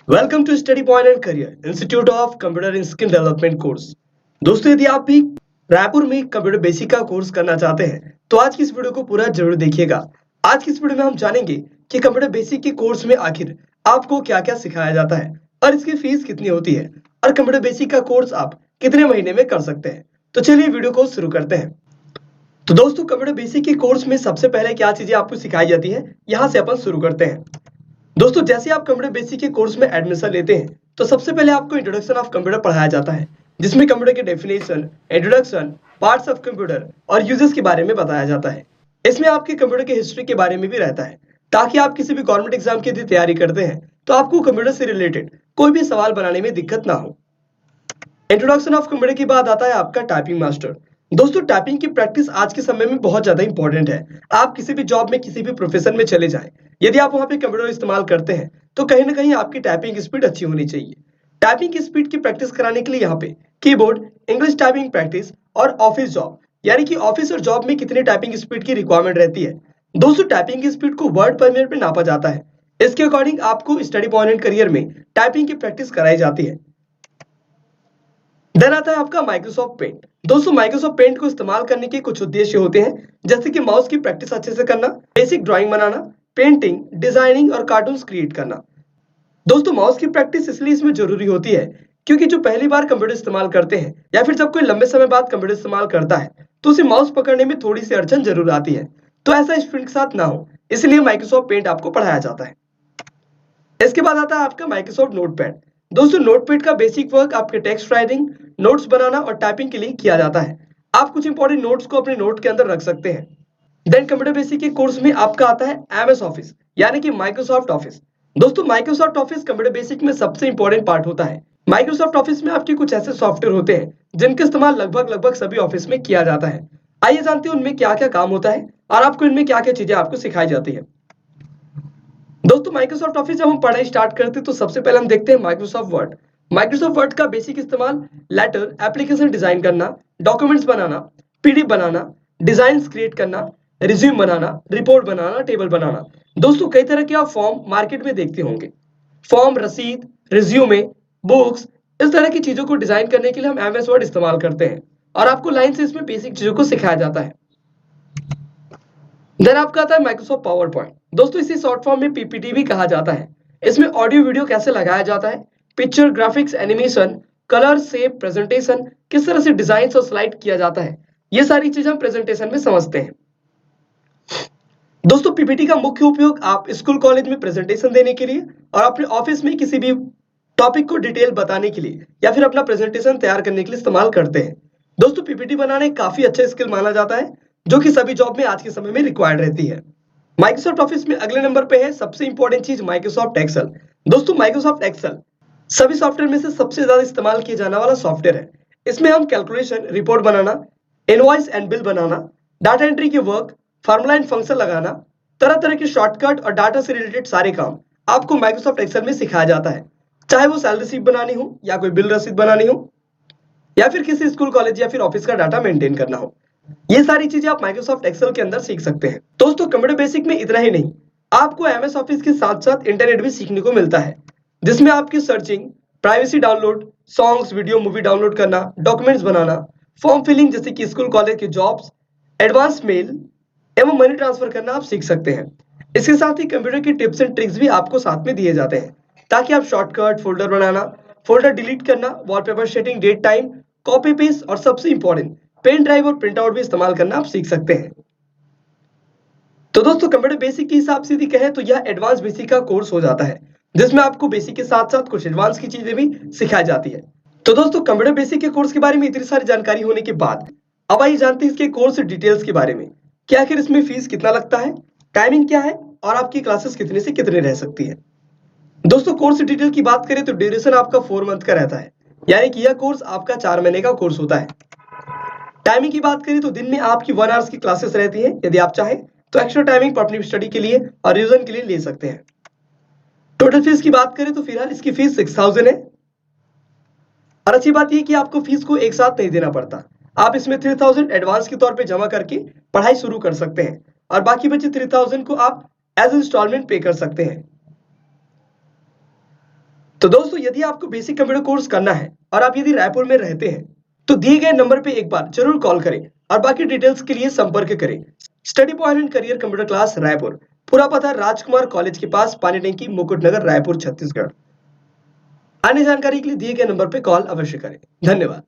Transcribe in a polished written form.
Welcome to study point and career institute of computer in skill development course. दोस्तों, यदि आप भी रायपुर में कंप्यूटर बेसिक का कोर्स करना चाहते हैं तो आज की इस वीडियो को पूरा जरूर देखिएगा। आज की इस वीडियो में हम जानेंगे कि कंप्यूटर बेसिक के कोर्स में आखिर आपको क्या क्या सिखाया जाता है और इसकी फीस कितनी होती है और कंप्यूटर बेसिक का कोर्स आप कितने महीने में कर सकते हैं। तो चलिए वीडियो को शुरू करते हैं। तो दोस्तों, कंप्यूटर बेसिक के कोर्स में सबसे पहले क्या चीजें आपको सिखाई जाती है, यहाँ से अपन शुरू करते हैं। दोस्तों, जैसे आप कंप्यूटर बेसिक के कोर्स में एडमिशन लेते हैं तो सबसे पहले आपको इंट्रोडक्शन ऑफ कंप्यूटर पढ़ाया जाता है, जिसमें कंप्यूटर के definition, introduction, parts of computer और यूजर्स के बारे में बताया जाता है। इसमें आपके कंप्यूटर के हिस्ट्री के बारे में भी रहता है, ताकि आप किसी भी गवर्नमेंट एग्जाम की यदि तैयारी करते हैं तो आपको कंप्यूटर से रिलेटेड कोई भी सवाल बनाने में दिक्कत ना हो। इंट्रोडक्शन ऑफ कंप्यूटर के बाद आता है आपका टाइपिंग मास्टर। दोस्तों, टाइपिंग की प्रैक्टिस आज के समय में बहुत ज्यादा इंपॉर्टेंट है। आप किसी भी जॉब में, किसी भी प्रोफेशन में चले जाएं, यदि आप वहां पे कंप्यूटर इस्तेमाल करते हैं तो कहीं ना कहीं आपकी टाइपिंग स्पीड अच्छी होनी चाहिए। टाइपिंग की स्पीड की प्रैक्टिस कराने के लिए यहाँ पे कीबोर्ड, इंग्लिश टाइपिंग प्रैक्टिस और ऑफिस जॉब, यानी कि ऑफिस और जॉब में कितनी टाइपिंग स्पीड की रिक्वायरमेंट रहती है। दोस्तों, टाइपिंग की स्पीड को वर्ड पर मिनट में नापा जाता है। इसके अकॉर्डिंग आपको स्टडी पॉइंट एंड करियर में टाइपिंग की प्रैक्टिस कराई जाती है। देन आता है आपका माइक्रोसॉफ्ट पेंट। दोस्तों, माइक्रोसॉफ्ट पेंट को इस्तेमाल करने के कुछ उद्देश्य होते हैं, जैसे कि माउस की प्रैक्टिस अच्छे से करना, बेसिक ड्राइंग बनाना, पेंटिंग, डिजाइनिंग और कार्टून्स क्रिएट करना। दोस्तों, माउस की प्रैक्टिस इसलिए इसमें जरूरी होती है क्योंकि जो पहली बार कंप्यूटर इस्तेमाल करते हैं या फिर जब कोई लंबे समय बाद कंप्यूटर इस्तेमाल करता है तो उसे माउस पकड़ने में थोड़ी सी अड़चन जरूर आती है। तो ऐसा स्टूडेंट के साथ ना हो, इसलिए माइक्रोसॉफ्ट पेंट आपको पढ़ाया जाता है। इसके बाद आता है आपका माइक्रोसॉफ्ट नोटपैड। दोस्तों, नोटपैड का बेसिक वर्क आपके टेक्स्ट राइटिंग, नोट्स बनाना और टाइपिंग के लिए किया जाता है। आप कुछ इंपॉर्टेंट नोट्स को अपने नोट के अंदर रख सकते हैं। देन कंप्यूटर बेसिक के कोर्स में आपका आता है एमएस ऑफिस, यानी कि माइक्रोसॉफ्ट ऑफिस। दोस्तों, माइक्रोसॉफ्ट ऑफिस कंप्यूटर बेसिक में सबसे इंपॉर्टेंट पार्ट होता है। माइक्रोसॉफ्ट ऑफिस में आपके कुछ ऐसे सॉफ्टवेयर होते हैं जिनका इस्तेमाल लगभग लगभग सभी ऑफिस में किया जाता है। आइए जानते हैं उनमें क्या क्या काम होता है और आपको इनमें क्या क्या चीजें आपको सिखाई जाती है। दोस्तों, माइक्रोसॉफ्ट ऑफिस जब हम पढ़ाई स्टार्ट करते हैं तो सबसे पहले हम देखते हैं माइक्रोसॉफ्ट वर्ड। माइक्रोसॉफ्ट वर्ड का बेसिक इस्तेमाल लेटर, एप्लीकेशन डिजाइन करना, डॉक्यूमेंट्स बनाना, पीडीएफ बनाना, डिजाइन क्रिएट करना, रिज्यूम बनाना, रिपोर्ट बनाना, टेबल बनाना। दोस्तों, कई तरह के आप फॉर्म मार्केट में देखते होंगे। फॉर्म, रसीद, रिज्यूमे, बुक्स, इस तरह की चीजों को डिजाइन करने के लिए हम एमएस वर्ड इस्तेमाल करते हैं और आपको लाइन से इसमें बेसिक चीजों को सिखाया जाता है। देन आपका आता है माइक्रोसॉफ्ट पावर पॉइंट। दोस्तों, इसी शॉर्ट फॉर्म में पीपीटी भी कहा जाता है। इसमें ऑडियो वीडियो कैसे लगाया जाता है, picture, graphics, animation, colour, shape, presentation, किस तरह से डिजाइन और स्लाइड किया जाता है, ये सारी चीजें हम प्रेजेंटेशन में समझते हैं। दोस्तों, पीपीटी का मुख्य उपयोग आप स्कूल कॉलेज में प्रेजेंटेशन देने के लिए और अपने ऑफिस में किसी भी टॉपिक को डिटेल बताने के लिए या फिर अपना प्रेजेंटेशन तैयार करने के लिए इस्तेमाल करते हैं। दोस्तों, पीपीटी बनाना एक काफी अच्छा स्किल माना जाता है जो कि सभी जॉब में आज के समय में रिक्वायर्ड रहती है। माइक्रोसॉफ्ट ऑफिस में अगले नंबर पे है सबसे इंपॉर्टेंट चीज माइक्रोसॉफ्ट एक्सेल। दोस्तों, माइक्रोसॉफ्ट एक्सेल सभी सॉफ्टवेयर में से सबसे ज्यादा इस्तेमाल किया जाने वाला सॉफ्टवेयर है। इसमें हम calculation, report banana, invoice and bill banana, data entry के वर्क, फार्मूला एंड फंक्शन लगाना, तरह तरह के शॉर्टकट और डाटा से रिलेटेड सारे काम आपको माइक्रोसॉफ्ट एक्सेल में सिखाया जाता है। चाहे वो सैलरी शीट बनानी हो या कोई बिल रसीद बनानी हो या फिर किसी स्कूल, कॉलेज या फिर ऑफिस का डाटा मेंटेन करना हो, ये सारी चीजें आप माइक्रोसॉफ्ट एक्सेल के अंदर सीख सकते हैं। दोस्तों, कंप्यूटर बेसिक में इतना ही नहीं, आपको एमएस ऑफिस के साथ साथ इंटरनेट भी सीखने को मिलता है, जिसमें आपकी searching, privacy download, songs, video, movie download करना, डॉक्यूमेंट्स बनाना, फॉर्म फिलिंग जैसे कि स्कूल, कॉलेज के जॉब्स, एडवांस मेल एवं मनी ट्रांसफर करना आप सीख सकते हैं। इसके साथ ही कंप्यूटर की टिप्स एंड ट्रिक्स भी आपको साथ में दिए जाते हैं, ताकि आप शॉर्टकट, फोल्डर बनाना, फोल्डर डिलीट करना, wallpaper setting, date time, copy paste और सबसे इंपॉर्टेंट पेन ड्राइव और प्रिंट आउट भी इस्तेमाल करना आप सीख सकते हैं। तो दोस्तों, कंप्यूटर बेसिक के हिसाब से यदि कहें तो यह एडवांस बेसिक का कोर्स हो जाता है, जिसमें आपको बेसिक के साथ साथ कुछ एडवांस की चीजें भी सिखाई जाती है। तो दोस्तों, कंप्यूटर बेसिक के कोर्स के बारे में इतनी सारी जानकारी होने के बाद अब आइए जानते हैं इसके कोर्स डिटेल्स के बारे में कि आखिर इसमें फीस कितना लगता है, टाइमिंग क्या है और आपकी क्लासेस कितने से कितने रह सकती है। दोस्तों, कोर्स डिटेल की बात करें तो ड्यूरेशन आपका 4 मंथ का रहता है, यानी कि यह कोर्स आपका 4 महीने का कोर्स होता है। टाइमिंग की बात करें तो दिन में आपकी 1 आवर्स की क्लासेस रहती है। यदि आप चाहें तो एक्स्ट्रा टाइमिंग अपनी स्टडी के लिए और रिवीजन के लिए ले सकते हैं। टोटल फीस की बात करें तो फिलहाल इसकी फीस 6000 है। और अच्छी बात यह कि आपको फीस को एक साथ नहीं देना पड़ता। आप इसमें 3000 एडवांस के तौर पे जमा करके पढ़ाई शुरू कर सकते हैं और बाकी बचे 3000 को आप एज इंस्टॉलमेंट पे कर सकते हैं। तो दोस्तों यदि आपको बेसिक कंप्यूटर कोर्स करना है और आप यदि रायपुर में रहते हैं तो दिए गए नंबर पे एक बार जरूर कॉल करें और बाकी डिटेल्स के लिए संपर्क करें। Study point and career computer class Raipur. पूरा पता राजकुमार कॉलेज के पास, पानी टंकी, मुकुट नगर, रायपुर, छत्तीसगढ़। अन्य जानकारी के लिए दिए गए नंबर पे कॉल अवश्य करें। धन्यवाद।